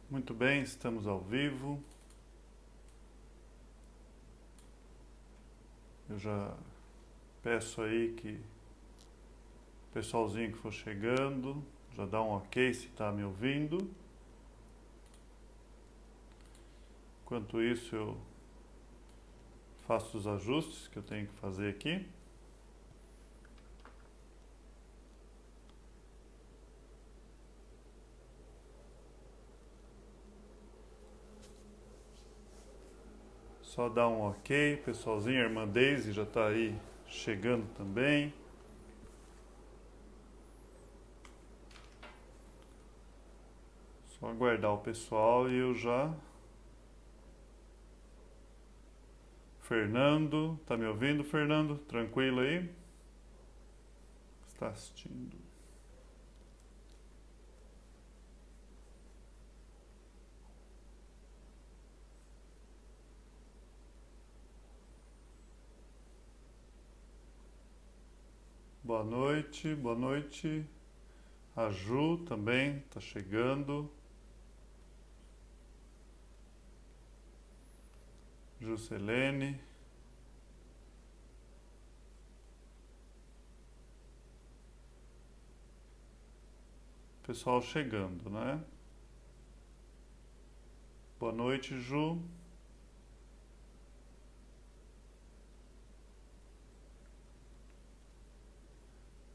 Muito bem, estamos ao vivo. Eu já peço aí que o pessoalzinho que for chegando já dá um ok se está me ouvindo. Enquanto isso, eu faço os ajustes que eu tenho que fazer aqui. Só dá um ok, pessoalzinho. A irmã Daisy já está aí chegando também. Só aguardar o pessoal e eu já. Fernando, tá me ouvindo, Fernando? Tranquilo aí? Está assistindo. Boa noite, boa noite. A Ju também está chegando. Juscelene. Pessoal chegando, né? Boa noite, Ju.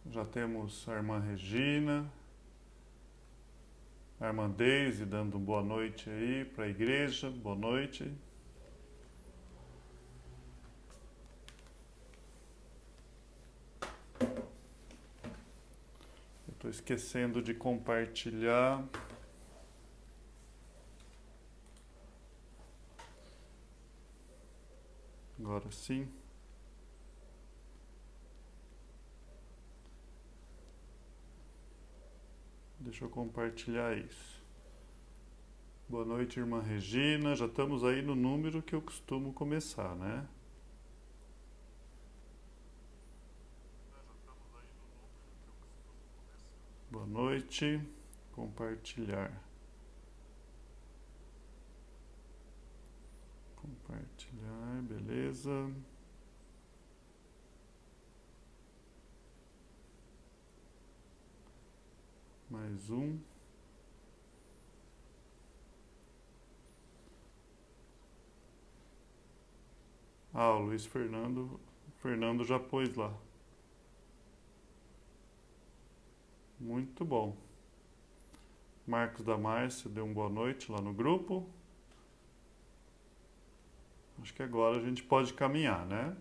Já temos a irmã Regina, a irmã Deise dando boa noite aí para a igreja. Boa noite. Eu estou esquecendo de compartilhar. Agora sim. Deixa eu compartilhar isso. Boa noite, irmã Regina. Já estamos aí no número que eu costumo começar, né? Boa noite. Compartilhar. Compartilhar, beleza. Mais um. Ah, o Luiz Fernando. Fernando já pôs lá. Muito bom. Marcos da Márcia deu uma boa noite lá no grupo. Acho que agora a gente pode caminhar, né?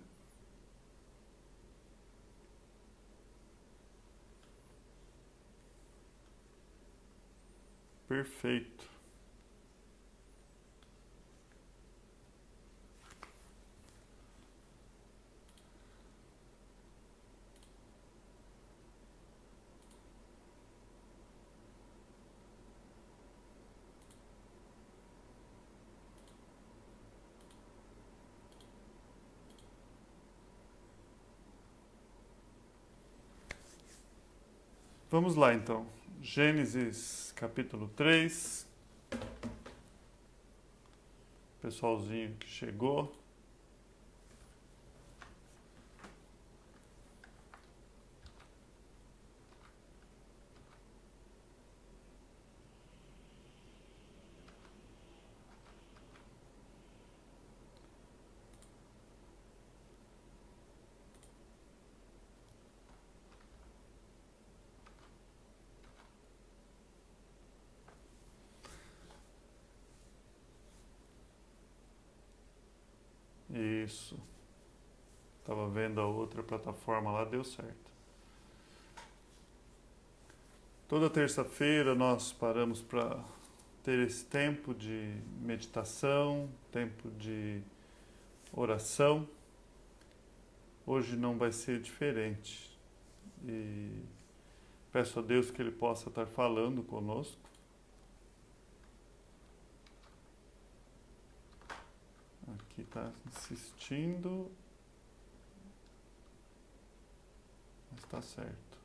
Perfeito. Vamos lá então. Gênesis capítulo 3. Pessoalzinho que chegou. Isso. Tava vendo a outra plataforma lá, deu certo. Toda terça-feira nós paramos para ter esse tempo de meditação, tempo de oração. Hoje não vai ser diferente. E peço a Deus que Ele possa estar falando conosco. Aqui está insistindo. Mas está certo.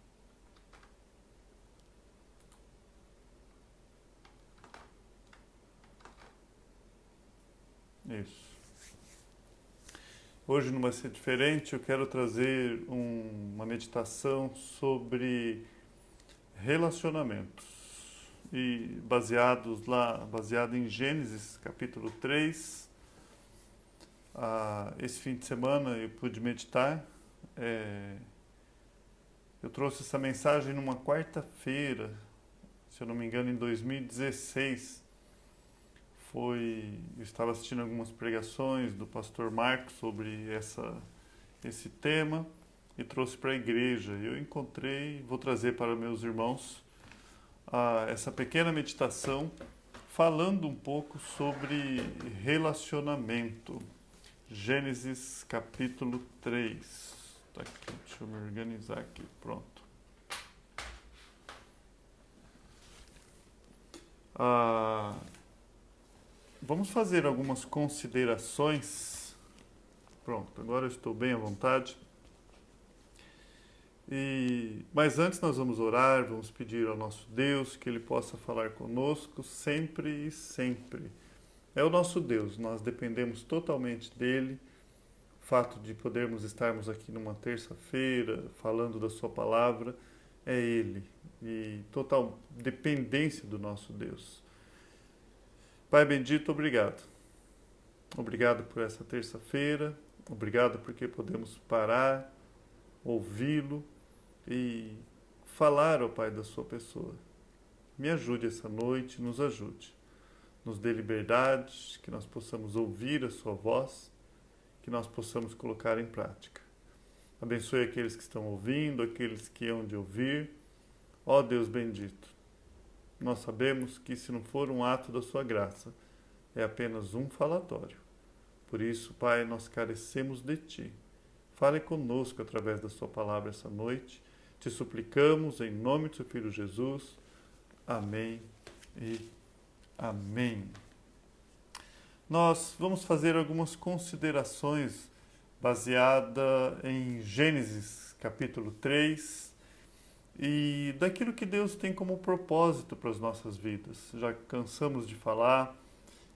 Isso. Hoje não vai ser diferente, eu quero trazer uma meditação sobre relacionamentos. E baseado em Gênesis, capítulo 3. Esse fim de semana eu pude meditar. Eu trouxe essa mensagem numa quarta-feira, se eu não me engano, em 2016. Eu estava assistindo algumas pregações do pastor Marcos sobre esse tema e trouxe para a igreja. Eu encontrei, vou trazer para meus irmãos essa pequena meditação falando um pouco sobre relacionamento. Gênesis capítulo 3. Tá aqui, deixa eu me organizar aqui, pronto. Vamos fazer algumas considerações. Pronto, agora eu estou bem à vontade. Mas antes nós vamos orar, vamos pedir ao nosso Deus que Ele possa falar conosco sempre e sempre. É o nosso Deus, nós dependemos totalmente dEle. O fato de podermos estarmos aqui numa terça-feira falando da Sua palavra é Ele. E total dependência do nosso Deus. Pai bendito, obrigado. Obrigado por essa terça-feira. Obrigado porque podemos parar, ouvi-lo e falar ao Pai da sua pessoa. Me ajude essa noite, nos ajude. Nos dê liberdade, que nós possamos ouvir a sua voz, que nós possamos colocar em prática. Abençoe aqueles que estão ouvindo, aqueles que hão de ouvir. Ó Deus bendito, nós sabemos que se não for um ato da sua graça, é apenas um falatório. Por isso, Pai, nós carecemos de Ti. Fale conosco através da Sua palavra essa noite. Te suplicamos em nome do Seu Filho Jesus. Amém e amém. Nós vamos fazer algumas considerações baseadas em Gênesis capítulo 3 e daquilo que Deus tem como propósito para as nossas vidas. Já cansamos de falar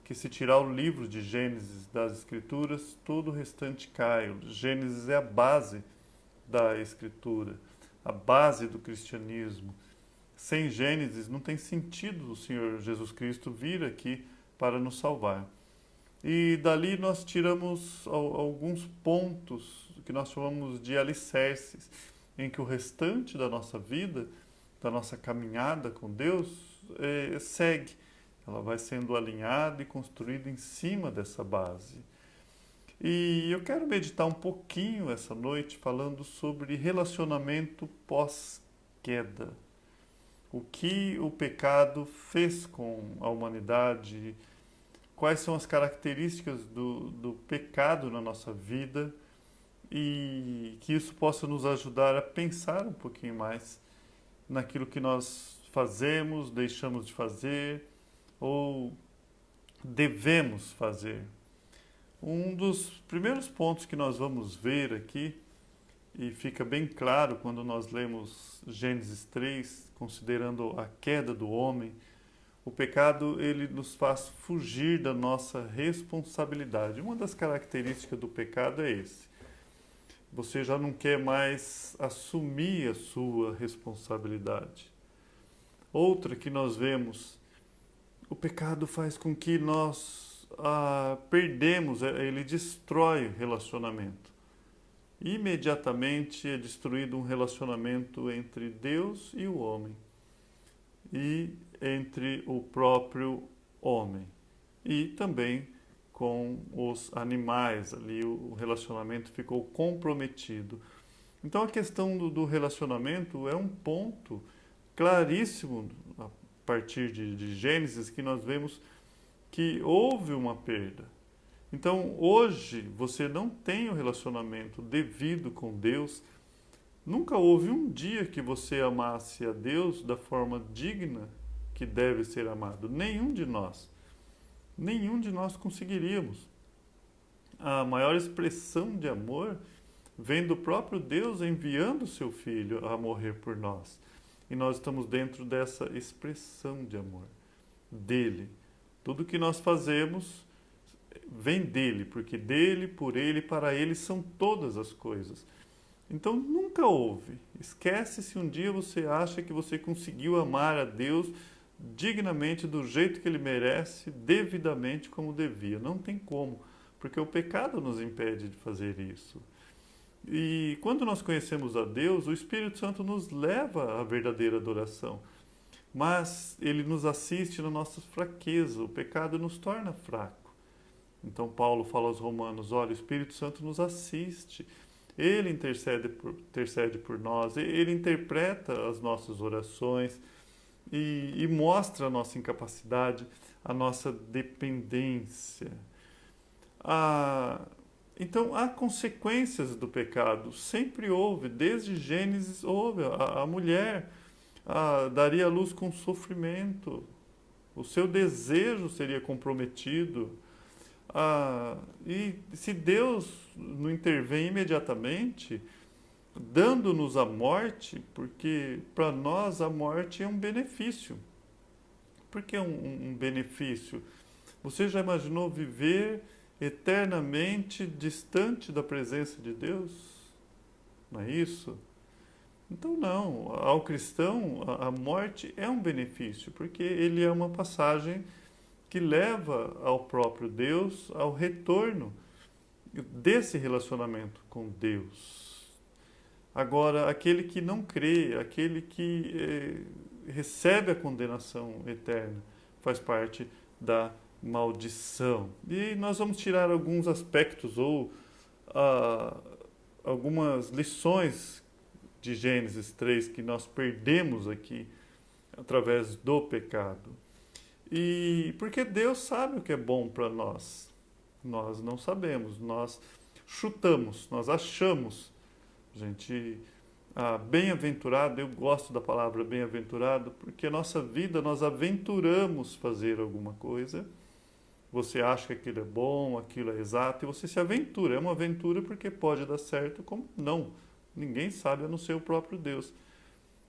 que se tirar o livro de Gênesis das Escrituras, todo o restante cai. Gênesis é a base da Escritura, a base do cristianismo. Sem Gênesis não tem sentido o Senhor Jesus Cristo vir aqui para nos salvar. E dali nós tiramos alguns pontos que nós chamamos de alicerces, em que o restante da nossa vida, da nossa caminhada com Deus, segue. Ela vai sendo alinhada e construída em cima dessa base. E eu quero meditar um pouquinho essa noite falando sobre relacionamento pós-queda. O que o pecado fez com a humanidade, quais são as características do pecado na nossa vida e que isso possa nos ajudar a pensar um pouquinho mais naquilo que nós fazemos, deixamos de fazer ou devemos fazer. Um dos primeiros pontos que nós vamos ver aqui, e fica bem claro quando nós lemos Gênesis 3, considerando a queda do homem, o pecado ele nos faz fugir da nossa responsabilidade. Uma das características do pecado é esse. Você já não quer mais assumir a sua responsabilidade. Outra que nós vemos, o pecado faz com que nós perdemos, ele destrói o relacionamento. Imediatamente é destruído um relacionamento entre Deus e o homem. E entre o próprio homem. E também com os animais. Ali o relacionamento ficou comprometido. Então a questão do relacionamento é um ponto claríssimo a partir de Gênesis que nós vemos que houve uma perda. Então hoje você não tem o relacionamento devido com Deus. Nunca houve um dia que você amasse a Deus da forma digna que deve ser amado. Nenhum de nós conseguiríamos. A maior expressão de amor vem do próprio Deus enviando o seu Filho a morrer por nós. E nós estamos dentro dessa expressão de amor dele. Tudo que nós fazemos vem dele, porque dele, por ele, para ele são todas as coisas. Então nunca houve. Esquece se um dia você acha que você conseguiu amar a Deus dignamente, do jeito que ele merece, devidamente como devia. Não tem como, porque o pecado nos impede de fazer isso. E quando nós conhecemos a Deus, o Espírito Santo nos leva à verdadeira adoração. Mas ele nos assiste na nossa fraqueza, o pecado nos torna fraco. Então Paulo fala aos Romanos, olha, o Espírito Santo nos assiste, ele intercede por nós, ele interpreta as nossas orações e mostra a nossa incapacidade, a nossa dependência. Então há consequências do pecado, sempre houve, desde Gênesis houve, a mulher daria à luz com sofrimento, o seu desejo seria comprometido. E se Deus não intervém imediatamente, dando-nos a morte, porque para nós a morte é um benefício. Por que um benefício? Você já imaginou viver eternamente distante da presença de Deus? Não é isso? Então não, ao cristão a morte é um benefício, porque ele é uma passagem que leva ao próprio Deus, ao retorno desse relacionamento com Deus. Agora, aquele que não crê, aquele que recebe a condenação eterna, faz parte da maldição. E nós vamos tirar alguns aspectos ou algumas lições de Gênesis 3 que nós perdemos aqui através do pecado. E porque Deus sabe o que é bom para nós. Nós não sabemos, nós chutamos, nós achamos. Gente, bem-aventurado, eu gosto da palavra bem-aventurado, porque a nossa vida nós aventuramos fazer alguma coisa. Você acha que aquilo é bom, aquilo é exato, e você se aventura. É uma aventura porque pode dar certo, como não. Ninguém sabe a não ser o próprio Deus.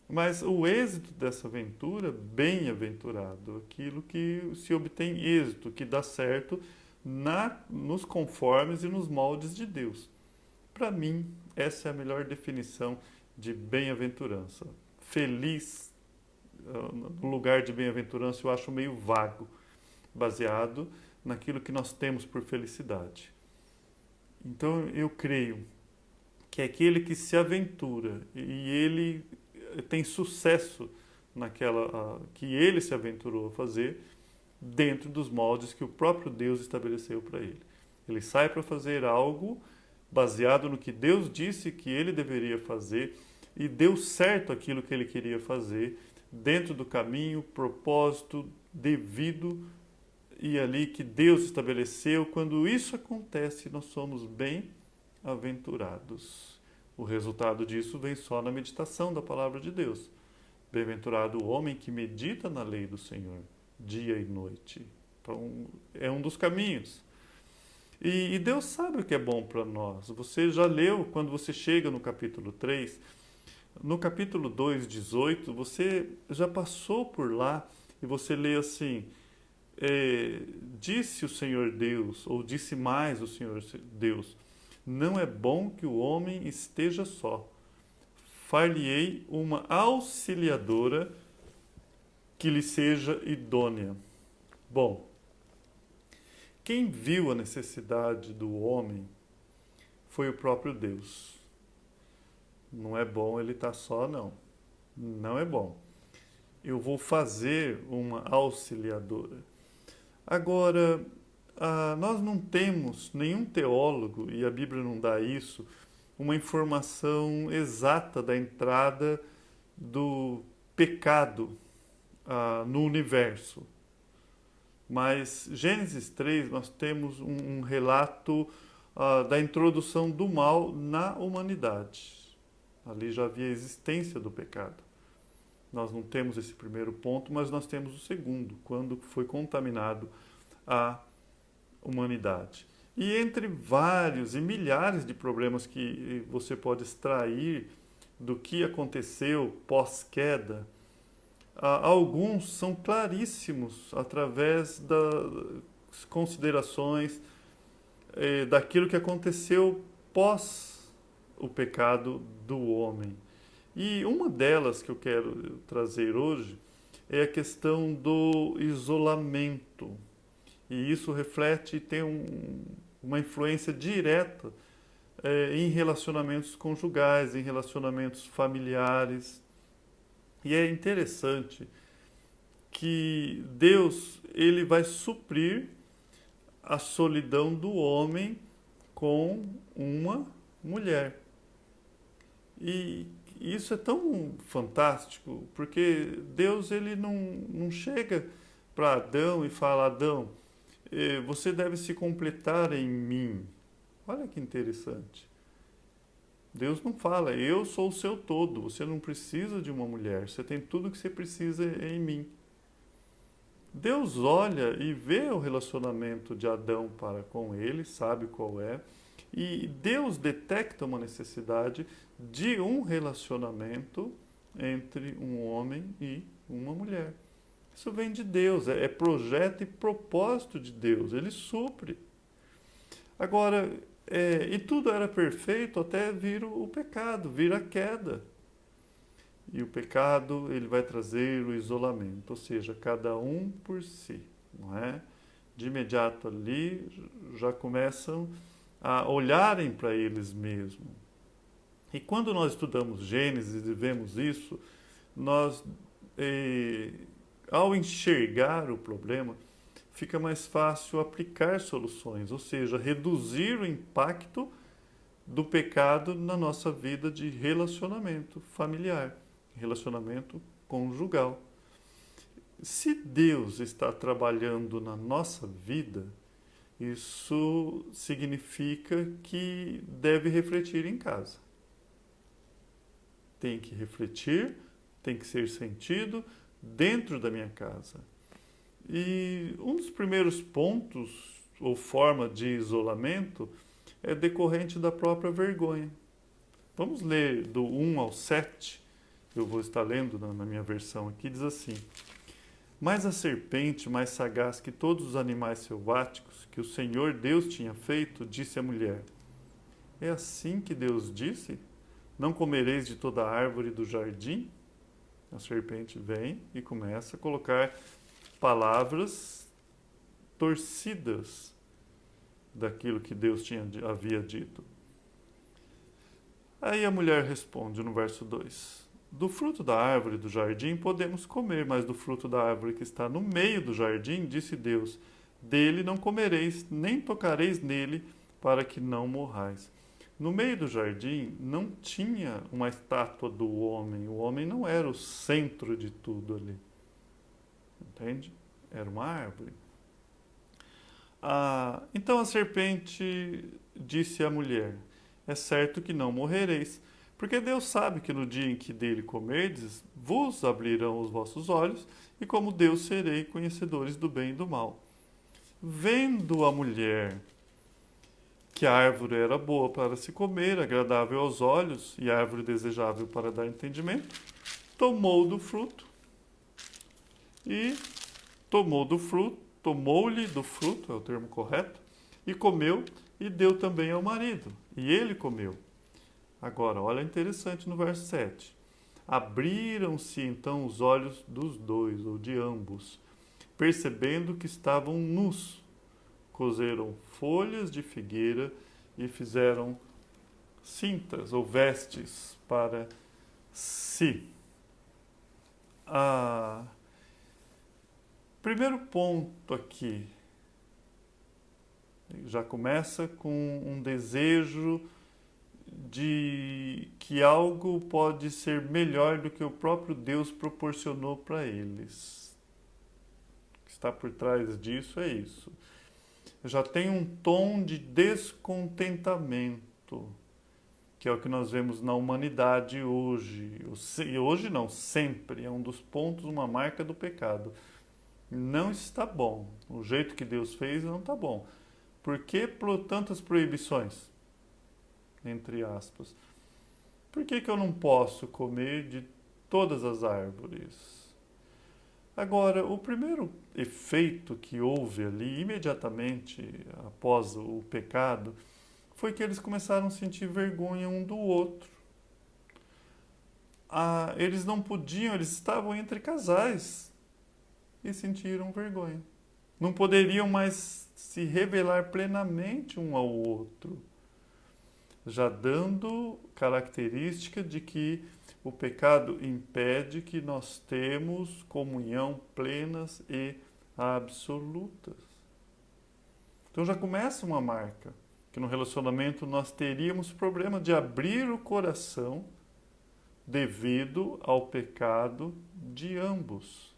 Mas o êxito dessa aventura, bem-aventurado, aquilo que se obtém êxito, que dá certo nos conformes e nos moldes de Deus. Para mim, essa é a melhor definição de bem-aventurança. Feliz, no lugar de bem-aventurança, eu acho meio vago, baseado naquilo que nós temos por felicidade. Então, eu creio que é aquele que se aventura e ele tem sucesso naquela que ele se aventurou a fazer dentro dos moldes que o próprio Deus estabeleceu para ele. Ele sai para fazer algo baseado no que Deus disse que ele deveria fazer e deu certo aquilo que ele queria fazer dentro do caminho, propósito devido e ali que Deus estabeleceu. Quando isso acontece, nós somos bem-aventurados. O resultado disso vem só na meditação da palavra de Deus. Bem-aventurado o homem que medita na lei do Senhor, dia e noite. Então, é um dos caminhos. E Deus sabe o que é bom para nós. Você já leu, quando você chega no capítulo 3, no capítulo 2, 18, você já passou por lá e você lê assim, disse o Senhor Deus, ou disse mais o Senhor Deus, não é bom que o homem esteja só. Far-lhe-ei uma auxiliadora que lhe seja idônea. Bom, quem viu a necessidade do homem foi o próprio Deus. Não é bom ele estar só, não. Não é bom. Eu vou fazer uma auxiliadora. Agora, nós não temos nenhum teólogo, e a Bíblia não dá isso, uma informação exata da entrada do pecado no universo. Mas Gênesis 3 nós temos um relato da introdução do mal na humanidade. Ali já havia a existência do pecado. Nós não temos esse primeiro ponto, mas nós temos o segundo, quando foi contaminado a humanidade. E entre vários e milhares de problemas que você pode extrair do que aconteceu pós-queda, alguns são claríssimos através das considerações daquilo que aconteceu pós o pecado do homem. E uma delas que eu quero trazer hoje é a questão do isolamento. E isso reflete e tem uma influência direta em relacionamentos conjugais, em relacionamentos familiares. E é interessante que Deus ele vai suprir a solidão do homem com uma mulher. E isso é tão fantástico, porque Deus ele não chega para Adão e fala: Adão, você deve se completar em mim. Olha que interessante. Deus não fala: eu sou o seu todo, você não precisa de uma mulher, você tem tudo o que você precisa em mim. Deus olha e vê o relacionamento de Adão para com ele, sabe qual é, e Deus detecta uma necessidade de um relacionamento entre um homem e uma mulher. Isso vem de Deus, é projeto e propósito de Deus, ele supre. Agora, e tudo era perfeito até vir o pecado, vir a queda. E o pecado, ele vai trazer o isolamento, ou seja, cada um por si, não é? De imediato ali já começam a olharem para eles mesmos. E quando nós estudamos Gênesis e vemos isso, nós, ao enxergar o problema, fica mais fácil aplicar soluções, ou seja, reduzir o impacto do pecado na nossa vida de relacionamento familiar, relacionamento conjugal. Se Deus está trabalhando na nossa vida, isso significa que deve refletir em casa. Tem que refletir, tem que ser sentido dentro da minha casa. E um dos primeiros pontos ou forma de isolamento é decorrente da própria vergonha. Vamos ler do 1 ao 7, eu vou estar lendo na minha versão aqui, diz assim: Mas a serpente, mais sagaz que todos os animais selváticos que o Senhor Deus tinha feito, disse à mulher: É assim que Deus disse? Não comereis de toda a árvore do jardim? A serpente vem e começa a colocar palavras torcidas daquilo que Deus havia dito. Aí a mulher responde no verso 2: Do fruto da árvore do jardim podemos comer, mas do fruto da árvore que está no meio do jardim, disse Deus: Dele não comereis, nem tocareis nele, para que não morrais. No meio do jardim não tinha uma estátua do homem. O homem não era o centro de tudo ali. Entende? Era uma árvore. Então a serpente disse à mulher: É certo que não morrereis, porque Deus sabe que no dia em que dele comerdes, vos abrirão os vossos olhos, e como Deus serei conhecedores do bem e do mal. Vendo a mulher que a árvore era boa para se comer, agradável aos olhos, e árvore desejável para dar entendimento, tomou do fruto e tomou-lhe do fruto, é o termo correto, e comeu, e deu também ao marido, e ele comeu. Agora, olha interessante no verso 7. Abriram-se então os olhos dos dois, ou de ambos, percebendo que estavam nus. Cozeram folhas de figueira e fizeram cintas ou vestes para si. Primeiro ponto aqui, já começa com um desejo de que algo pode ser melhor do que o próprio Deus proporcionou para eles. O que está por trás disso é isso. Já tem um tom de descontentamento, que é o que nós vemos na humanidade hoje. E hoje não, sempre. É um dos pontos, uma marca do pecado. Não está bom. O jeito que Deus fez não está bom. Por que tantas proibições? Entre aspas. Por que eu não posso comer de todas as árvores? Agora, o primeiro efeito que houve ali, imediatamente após o pecado, foi que eles começaram a sentir vergonha um do outro. Eles não podiam, eles estavam entre casais e sentiram vergonha. Não poderiam mais se revelar plenamente um ao outro, já dando característica de que o pecado impede que nós temos comunhão plenas e absolutas. Então já começa uma marca, que no relacionamento nós teríamos problema de abrir o coração devido ao pecado de ambos.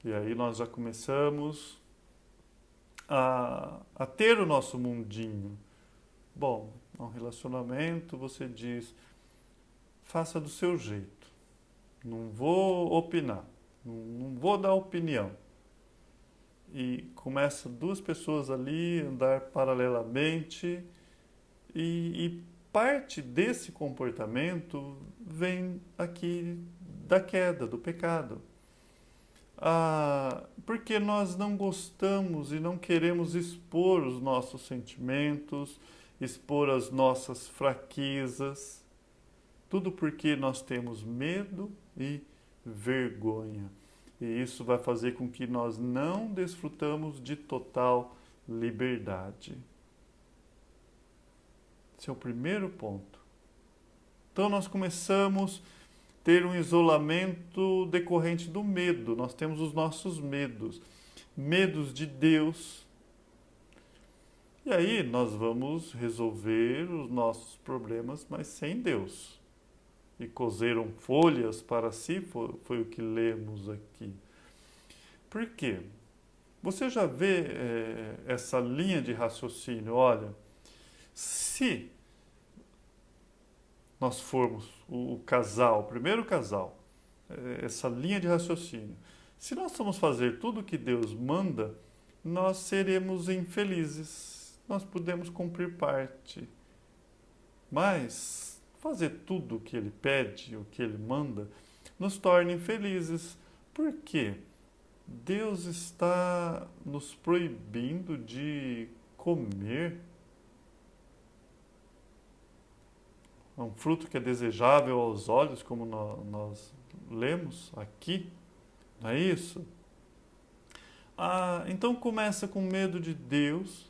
E aí nós já começamos a ter o nosso mundinho. Bom, no relacionamento você diz, faça do seu jeito. Não vou opinar, não vou dar opinião. E começa duas pessoas ali a andar paralelamente e parte desse comportamento vem aqui da queda, do pecado. Porque nós não gostamos e não queremos expor os nossos sentimentos, expor as nossas fraquezas, tudo porque nós temos medo e vergonha. E isso vai fazer com que nós não desfrutamos de total liberdade. Esse é o primeiro ponto. Então nós começamos a ter um isolamento decorrente do medo. Nós temos os nossos medos. Medos de Deus. E aí nós vamos resolver os nossos problemas, mas sem Deus. E cozeram folhas para si, foi o que lemos aqui. Por quê? Você já vê essa linha de raciocínio. Olha, se nós formos o casal, o primeiro casal, essa linha de raciocínio, se nós formos fazer tudo o que Deus manda, nós seremos infelizes. Nós podemos cumprir parte. Mas fazer tudo o que Ele pede, o que Ele manda, nos torna infelizes. Por quê? Deus está nos proibindo de comer um fruto que é desejável aos olhos, como nós lemos aqui, não é isso? Então começa com medo de Deus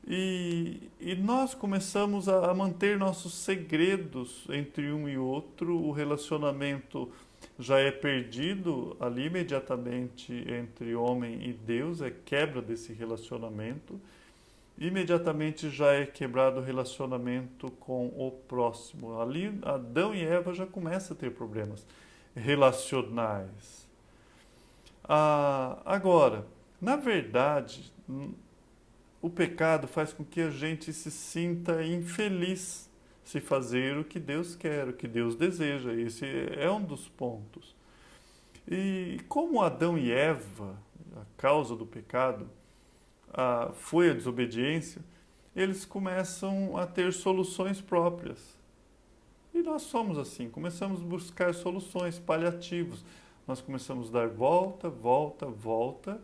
e nós começamos a manter nossos segredos entre um e outro, o relacionamento já é perdido ali imediatamente entre homem e Deus, é quebra desse relacionamento. Imediatamente já é quebrado o relacionamento com o próximo. Ali Adão e Eva já começam a ter problemas relacionais. Agora, na verdade, o pecado faz com que a gente se sinta infeliz se fazer o que Deus quer, o que Deus deseja. Esse é um dos pontos. E como Adão e Eva, a causa do pecado, foi a desobediência, eles começam a ter soluções próprias. E nós somos assim, começamos a buscar soluções, paliativos. Nós começamos a dar volta, volta, volta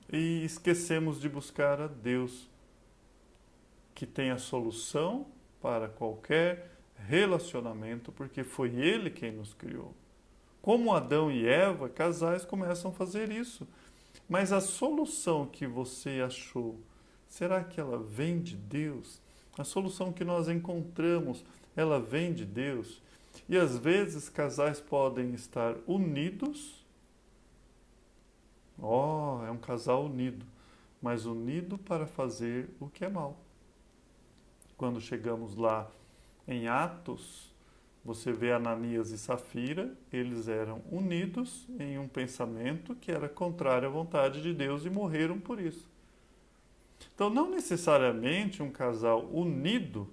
e esquecemos de buscar a Deus, que tem a solução para qualquer relacionamento, porque foi Ele quem nos criou. Como Adão e Eva, casais começam a fazer isso. Mas a solução que você achou, será que ela vem de Deus? A solução que nós encontramos, ela vem de Deus? E às vezes casais podem estar unidos. É um casal unido, mas unido para fazer o que é mal. Quando chegamos lá em Atos, você vê Ananias e Safira, eles eram unidos em um pensamento que era contrário à vontade de Deus e morreram por isso. Então, não necessariamente um casal unido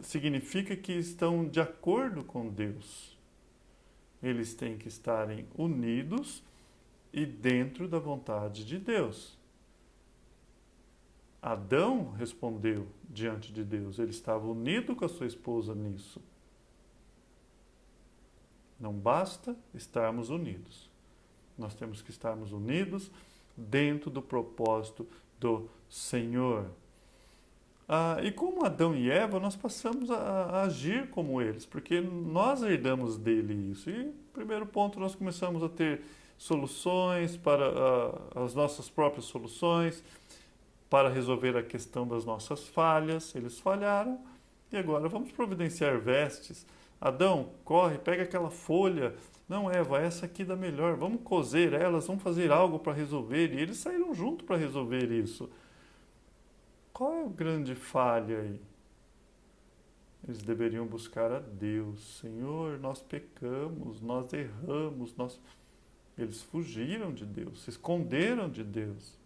significa que estão de acordo com Deus. Eles têm que estarem unidos e dentro da vontade de Deus. Adão respondeu diante de Deus, ele estava unido com a sua esposa nisso. Não basta estarmos unidos. Nós temos que estarmos unidos dentro do propósito do Senhor. E como Adão e Eva, nós passamos a agir como eles, porque nós herdamos dele isso. E, primeiro ponto, nós começamos a ter soluções para as nossas próprias soluções, para resolver a questão das nossas falhas. Eles falharam e agora vamos providenciar vestes. Adão, corre, pega aquela folha. Não, Eva, essa aqui dá melhor. Vamos cozer elas, vamos fazer algo para resolver. E eles saíram junto para resolver isso. Qual é a grande falha aí? Eles deveriam buscar a Deus. Senhor, nós pecamos, nós erramos, Eles fugiram de Deus, se esconderam de Deus.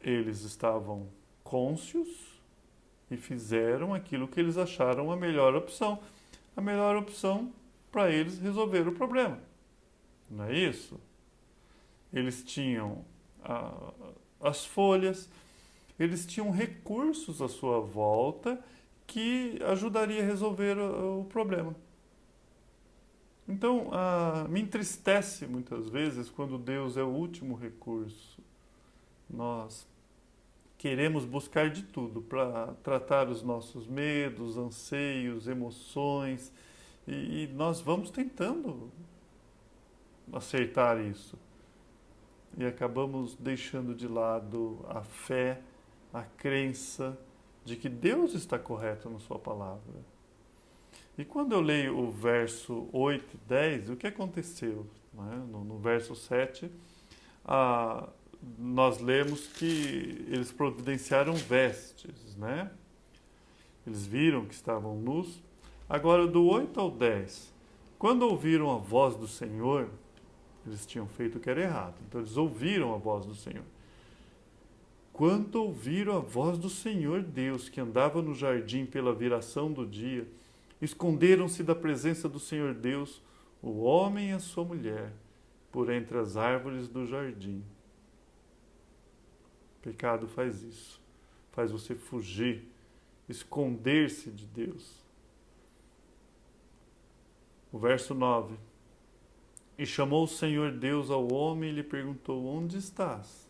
Eles estavam cônscios e fizeram aquilo que eles acharam a melhor opção. A melhor opção para eles resolver o problema. Não é isso? Eles tinham as folhas, eles tinham recursos à sua volta que ajudaria a resolver o problema. Então, me entristece muitas vezes quando Deus é o último recurso. Nós queremos buscar de tudo para tratar os nossos medos, anseios, emoções, e nós vamos tentando acertar isso. E acabamos deixando de lado a fé, a crença de que Deus está correto na sua palavra. E quando eu leio o verso 8 e 10, o que aconteceu? No verso 7, nós lemos que eles providenciaram vestes, né? Eles viram que estavam nus. Agora, do 8 ao 10, quando ouviram a voz do Senhor, eles tinham feito o que era errado. Então, eles ouviram a voz do Senhor. Quando ouviram a voz do Senhor Deus, que andava no jardim pela viração do dia, esconderam-se da presença do Senhor Deus, o homem e a sua mulher, por entre as árvores do jardim. O pecado faz isso. Faz você fugir, esconder-se de Deus. O verso 9. E chamou o Senhor Deus ao homem e lhe perguntou: onde estás?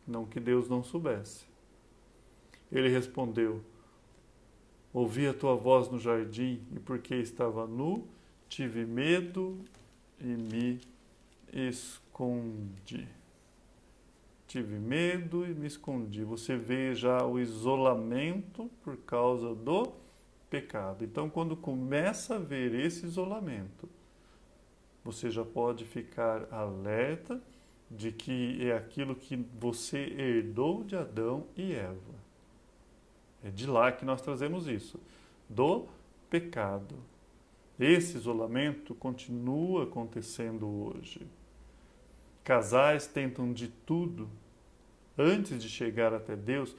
Não que Deus não soubesse. Ele respondeu: ouvi a tua voz no jardim, e porque estava nu, tive medo e me escondi. Tive medo e me escondi. Você vê já o isolamento por causa do pecado. Então, quando começa a ver esse isolamento, você já pode ficar alerta de que é aquilo que você herdou de Adão e Eva. É de lá que nós trazemos isso, do pecado. Esse isolamento continua acontecendo hoje. Casais tentam de tudo antes de chegar até Deus,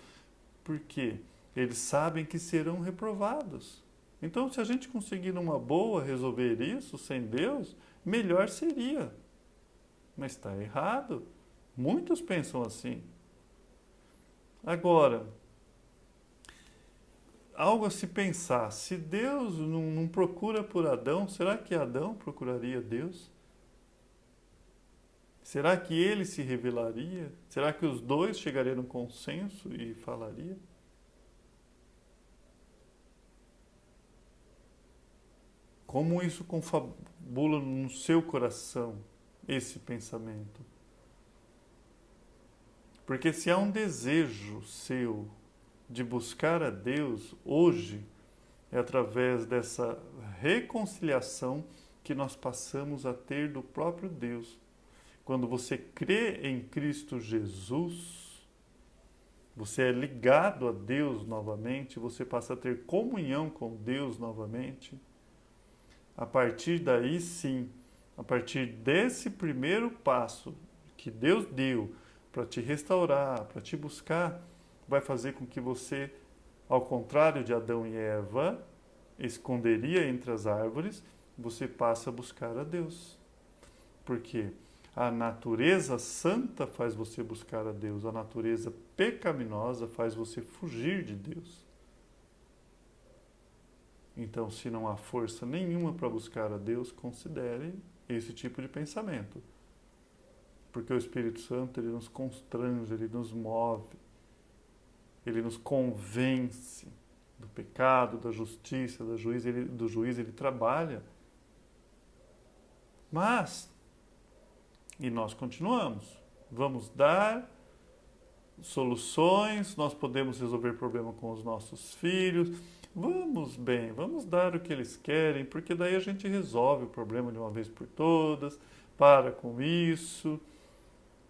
porque eles sabem que serão reprovados. Então, se a gente conseguir numa boa resolver isso sem Deus, melhor seria. Mas está errado. Muitos pensam assim. Agora, algo a se pensar. Se Deus não procura por Adão, será que Adão procuraria Deus? Será que ele se revelaria? Será que os dois chegariam a um consenso e falaria? Como isso confabula no seu coração esse pensamento? Porque se há um desejo seu de buscar a Deus hoje, é através dessa reconciliação que nós passamos a ter do próprio Deus. Quando você crê em Cristo Jesus, você é ligado a Deus novamente, você passa a ter comunhão com Deus novamente. A partir daí, sim, a partir desse primeiro passo que Deus deu para te restaurar, para te buscar, vai fazer com que você, ao contrário de Adão e Eva, esconderia entre as árvores, você passa a buscar a Deus. Por quê? A natureza santa faz você buscar a Deus, a natureza pecaminosa faz você fugir de Deus. Então, se não há força nenhuma para buscar a Deus, considere esse tipo de pensamento. Porque o Espírito Santo, ele nos constrange, ele nos move, ele nos convence do pecado, da justiça, do juiz, ele trabalha. Mas, e nós continuamos, vamos dar soluções, nós podemos resolver problema com os nossos filhos, vamos dar o que eles querem, porque daí a gente resolve o problema de uma vez por todas, para com isso,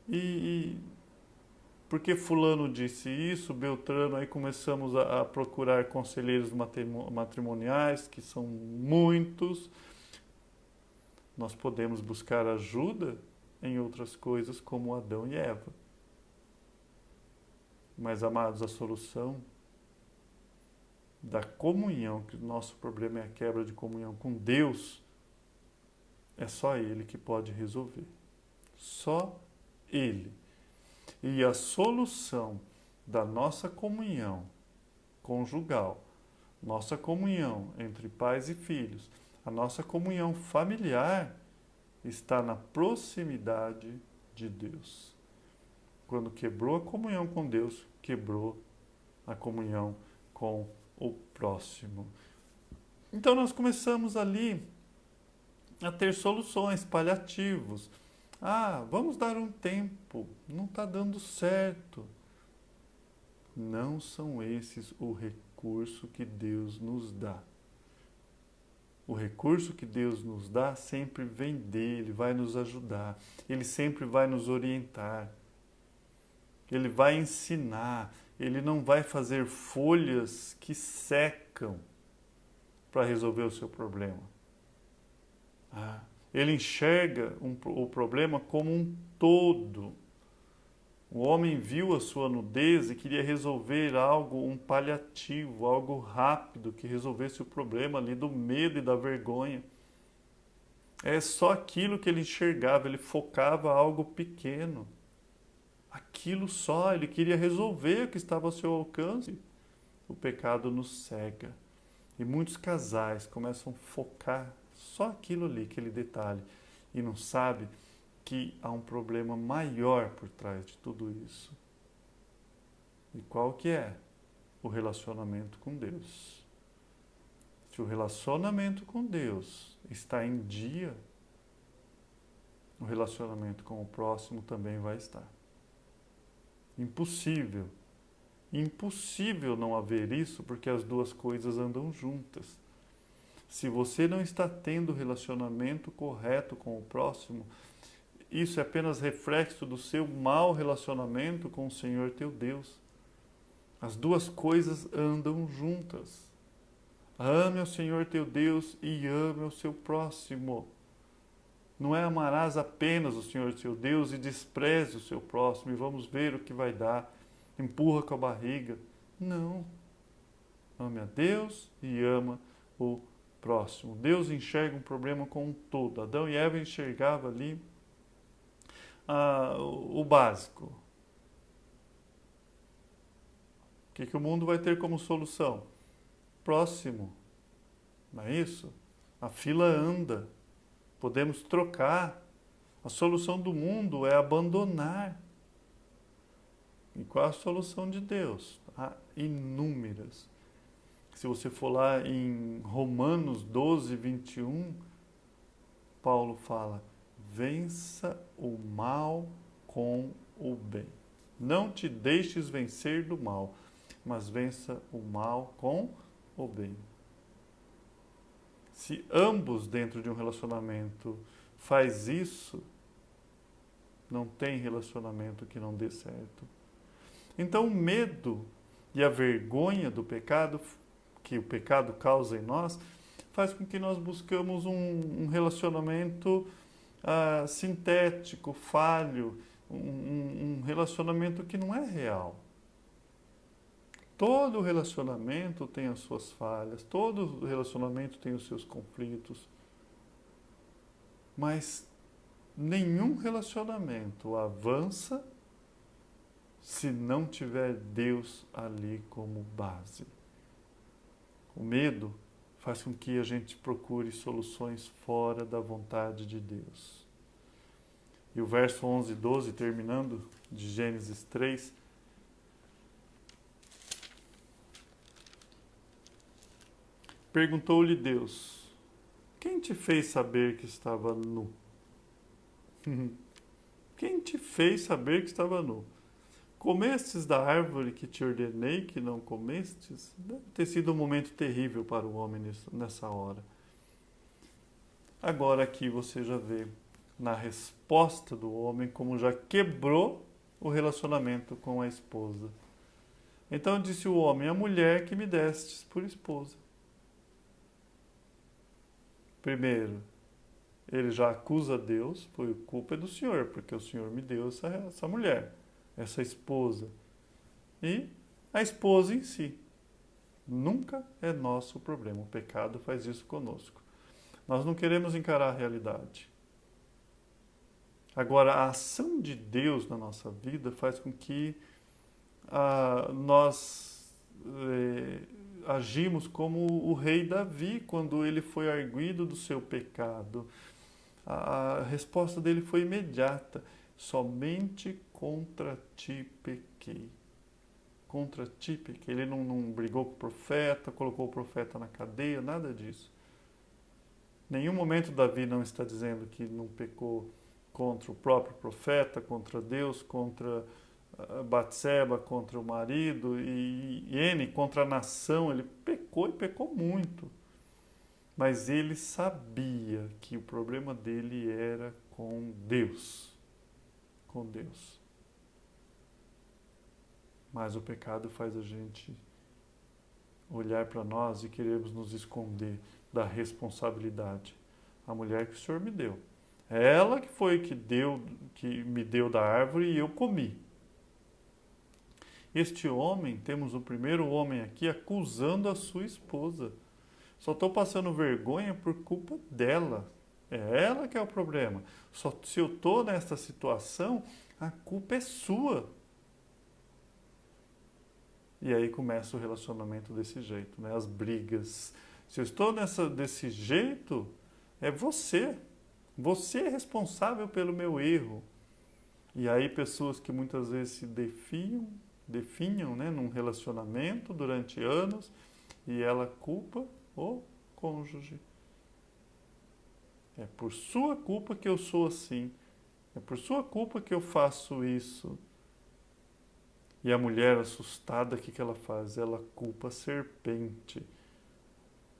e porque fulano disse isso, Beltrano, aí começamos a procurar conselheiros matrimoniais, que são muitos, nós podemos buscar ajuda em outras coisas como Adão e Eva. Mas, amados, a solução da comunhão, que o nosso problema é a quebra de comunhão com Deus, é só Ele que pode resolver. Só Ele. E a solução da nossa comunhão conjugal, nossa comunhão entre pais e filhos, a nossa comunhão familiar está na proximidade de Deus. Quando quebrou a comunhão com Deus, quebrou a comunhão com o próximo. Então nós começamos ali a ter soluções, paliativos. Vamos dar um tempo, não está dando certo. Não são esses o recurso que Deus nos dá. O recurso que Deus nos dá sempre vem dele, vai nos ajudar. Ele sempre vai nos orientar. Ele vai ensinar. Ele não vai fazer folhas que secam para resolver o seu problema. Ele enxerga o problema como um todo. O homem viu a sua nudez e queria resolver algo, um paliativo, algo rápido que resolvesse o problema ali do medo e da vergonha. É só aquilo que ele enxergava, ele focava algo pequeno. Aquilo só, ele queria resolver o que estava ao seu alcance. O pecado nos cega. E muitos casais começam a focar só aquilo ali, aquele detalhe, e não sabe que há um problema maior por trás de tudo isso. E qual que é? O relacionamento com Deus. Se o relacionamento com Deus está em dia, o relacionamento com o próximo também vai estar. Impossível. Impossível não haver isso, porque as duas coisas andam juntas. Se você não está tendo o relacionamento correto com o próximo, isso é apenas reflexo do seu mau relacionamento com o Senhor teu Deus. As duas coisas andam juntas. Ame ao Senhor teu Deus e ame ao seu próximo. Não é amarás apenas o Senhor teu Deus e despreze o seu próximo e vamos ver o que vai dar. Empurra com a barriga. Não. Ame a Deus e ama o próximo. Deus enxerga um problema como um todo. Adão e Eva enxergavam ali o básico. O que o mundo vai ter como solução? Próximo. Não é isso? A fila anda. Podemos trocar. A solução do mundo é abandonar. E qual a solução de Deus? Há inúmeras. Se você for lá em Romanos 12, 21, Paulo fala: vença o mal com o bem. Não te deixes vencer do mal, mas vença o mal com o bem. Se ambos dentro de um relacionamento faz isso, não tem relacionamento que não dê certo. Então o medo e a vergonha do pecado, que o pecado causa em nós, faz com que nós buscamos um relacionamento sintético, falho, um relacionamento que não é real. Todo relacionamento tem as suas falhas, todo relacionamento tem os seus conflitos, mas nenhum relacionamento avança se não tiver Deus ali como base. O medo faz com que a gente procure soluções fora da vontade de Deus. E o verso 11 e 12, terminando, de Gênesis 3, perguntou-lhe Deus: quem te fez saber que estava nu? Quem te fez saber que estava nu? Comestes da árvore que te ordenei que não comestes? Deve ter sido um momento terrível para o homem nessa hora. Agora aqui você já vê na resposta do homem como já quebrou o relacionamento com a esposa. Então disse o homem: a mulher que me destes por esposa. Primeiro, ele já acusa Deus, foi culpa é do Senhor, porque o Senhor me deu essa mulher, essa esposa. E a esposa em si nunca é nosso problema. O pecado faz isso conosco. Nós não queremos encarar a realidade. Agora, a ação de Deus na nossa vida faz com que nós agimos como o rei Davi, quando ele foi arguido do seu pecado. A resposta dele foi imediata: somente contra ti pequei. Contra ti pequei. Ele não brigou com o profeta, colocou o profeta na cadeia, nada disso. Em nenhum momento Davi não está dizendo que não pecou contra o próprio profeta, contra Deus, contra Batseba, contra o marido e contra a nação. Ele pecou e pecou muito. Mas ele sabia que o problema dele era com Deus. Com Deus. Mas o pecado faz a gente olhar para nós e queremos nos esconder da responsabilidade. A mulher que o Senhor me deu. Ela que foi que me deu da árvore e eu comi. Este homem, temos o primeiro homem aqui acusando a sua esposa. Só estou passando vergonha por culpa dela. É ela que é o problema. Se eu estou nessa situação, a culpa é sua. E aí começa o relacionamento desse jeito, né? As brigas. Se eu estou desse jeito, é você. Você é responsável pelo meu erro. E aí pessoas que muitas vezes se definham, né, num relacionamento durante anos, e ela culpa o cônjuge. É por sua culpa que eu sou assim. É por sua culpa que eu faço isso. E a mulher assustada, o que ela faz? Ela culpa a serpente.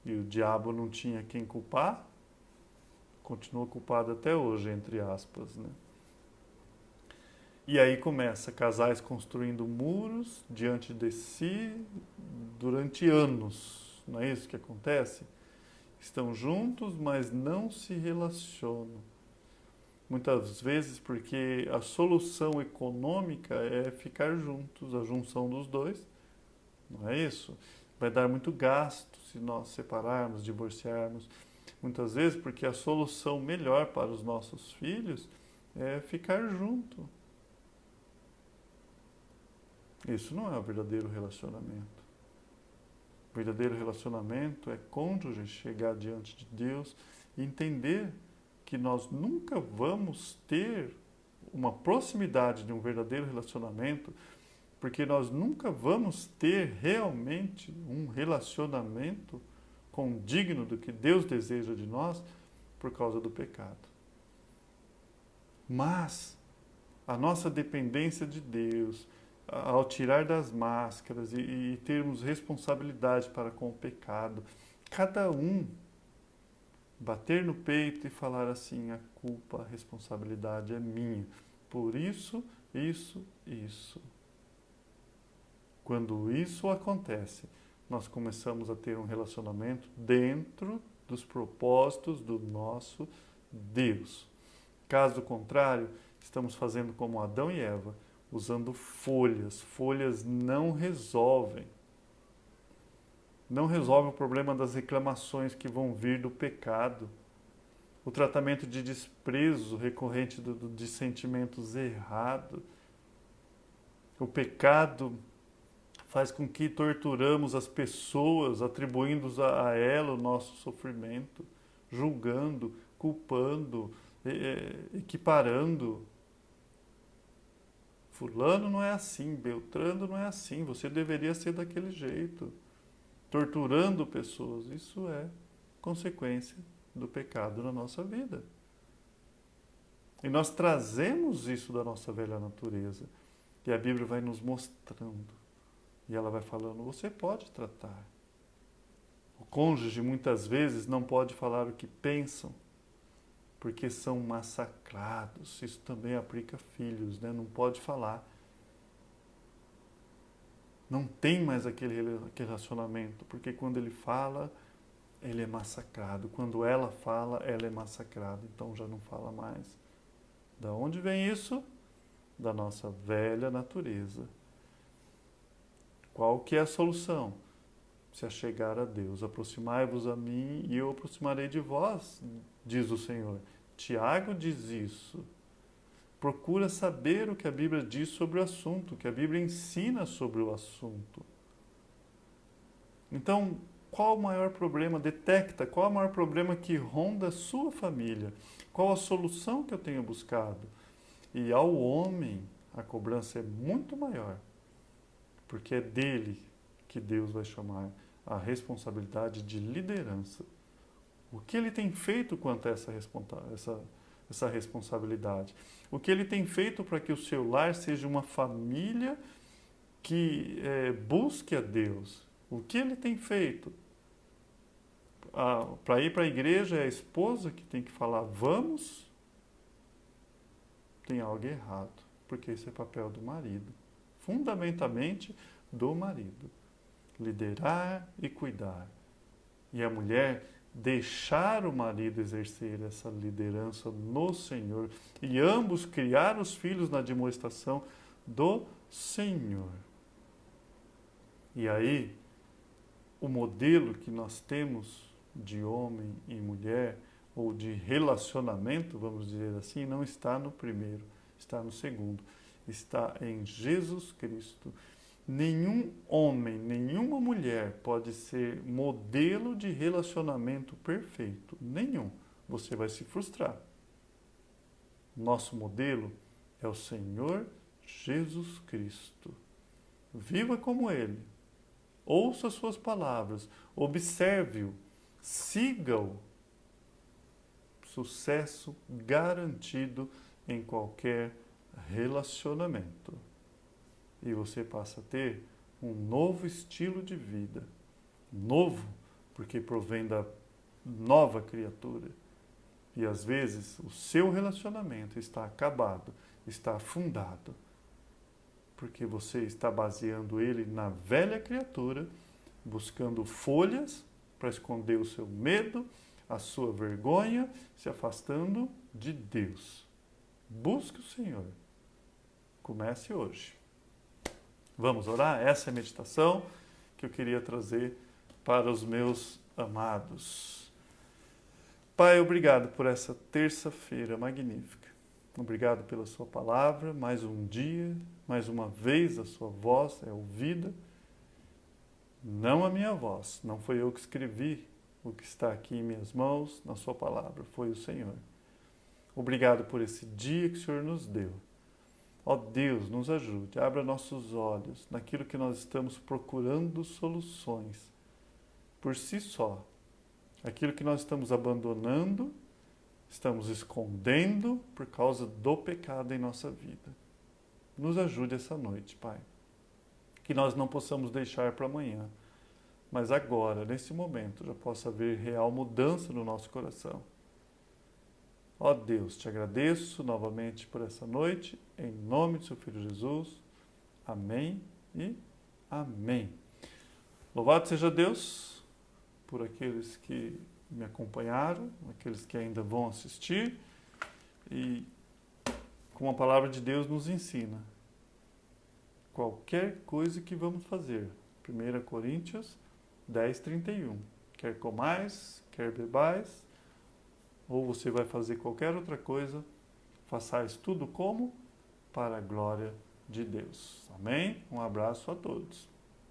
E o diabo não tinha quem culpar? Continua culpado até hoje, entre aspas, né? E aí começa casais construindo muros diante de si durante anos. Não é isso que acontece? Estão juntos, mas não se relacionam. Muitas vezes porque a solução econômica é ficar juntos, a junção dos dois. Não é isso? Vai dar muito gasto se nós separarmos, divorciarmos. Muitas vezes porque a solução melhor para os nossos filhos é ficar junto. Isso não é o verdadeiro relacionamento. O verdadeiro relacionamento é cônjuge chegar diante de Deus e entender que nós nunca vamos ter uma proximidade de um verdadeiro relacionamento, porque nós nunca vamos ter realmente um relacionamento condigno do que Deus deseja de nós por causa do pecado. Mas a nossa dependência de Deus, ao tirar das máscaras e termos responsabilidade para com o pecado, cada um bater no peito e falar assim: a culpa, a responsabilidade é minha. Por isso, isso. Quando isso acontece, nós começamos a ter um relacionamento dentro dos propósitos do nosso Deus. Caso contrário, estamos fazendo como Adão e Eva, usando folhas. Folhas não resolvem. Não resolve o problema das reclamações que vão vir do pecado. O tratamento de desprezo recorrente de sentimentos errados. O pecado faz com que torturamos as pessoas, atribuindo a ela o nosso sofrimento, julgando, culpando, equiparando. Fulano não é assim, Beltrano não é assim, você deveria ser daquele jeito. Torturando pessoas, isso é consequência do pecado na nossa vida. E nós trazemos isso da nossa velha natureza. E a Bíblia vai nos mostrando. E ela vai falando, você pode tratar. O cônjuge muitas vezes não pode falar o que pensam, porque são massacrados. Isso também aplica a filhos, né? Não pode falar. Não tem mais aquele relacionamento, porque quando ele fala, ele é massacrado. Quando ela fala, ela é massacrada. Então já não fala mais. Da onde vem isso? Da nossa velha natureza. Qual que é a solução? Se achegar a Deus. Aproximai-vos a mim e eu aproximarei de vós, diz o Senhor. Tiago diz isso. Procura saber o que a Bíblia diz sobre o assunto, o que a Bíblia ensina sobre o assunto. Então, qual o maior problema? Detecta qual é o maior problema que ronda a sua família. Qual a solução que eu tenho buscado? E ao homem, a cobrança é muito maior, porque é dele que Deus vai chamar a responsabilidade de liderança. O que ele tem feito quanto a essa responsabilidade? O que ele tem feito para que o seu lar seja uma família que busque a Deus? O que ele tem feito? Para ir para a igreja é a esposa que tem que falar vamos? Tem algo errado, porque esse é papel do marido. Fundamentalmente do marido. Liderar e cuidar. E a mulher deixar o marido exercer essa liderança no Senhor e ambos criar os filhos na demonstração do Senhor. E aí, o modelo que nós temos de homem e mulher, ou de relacionamento, vamos dizer assim, não está no primeiro, está no segundo. Está em Jesus Cristo. Nenhum homem, nenhuma mulher pode ser modelo de relacionamento perfeito. Nenhum. Você vai se frustrar. Nosso modelo é o Senhor Jesus Cristo. Viva como Ele. Ouça as suas palavras. Observe-o. Siga-o. Sucesso garantido em qualquer relacionamento. E você passa a ter um novo estilo de vida. Novo, porque provém da nova criatura. E às vezes o seu relacionamento está acabado, está afundado, porque você está baseando ele na velha criatura, buscando folhas para esconder o seu medo, a sua vergonha, se afastando de Deus. Busque o Senhor. Comece hoje. Vamos orar? Essa é a meditação que eu queria trazer para os meus amados. Pai, obrigado por essa terça-feira magnífica. Obrigado pela sua palavra, mais um dia, mais uma vez a sua voz é ouvida. Não a minha voz, não foi eu que escrevi o que está aqui em minhas mãos, na sua palavra, foi o Senhor. Obrigado por esse dia que o Senhor nos deu. Ó Deus, nos ajude, abra nossos olhos naquilo que nós estamos procurando soluções por si só. Aquilo que nós estamos abandonando, estamos escondendo por causa do pecado em nossa vida. Nos ajude essa noite, Pai. Que nós não possamos deixar para amanhã, mas agora, nesse momento, já possa haver real mudança no nosso coração. Ó Deus, te agradeço novamente por essa noite, em nome de seu Filho Jesus. Amém e amém. Louvado seja Deus por aqueles que me acompanharam, aqueles que ainda vão assistir, e como a palavra de Deus nos ensina, qualquer coisa que vamos fazer, 1 Coríntios 10:31, quer comais, quer bebais, ou você vai fazer qualquer outra coisa, façais tudo como? Para a glória de Deus. Amém? Um abraço a todos.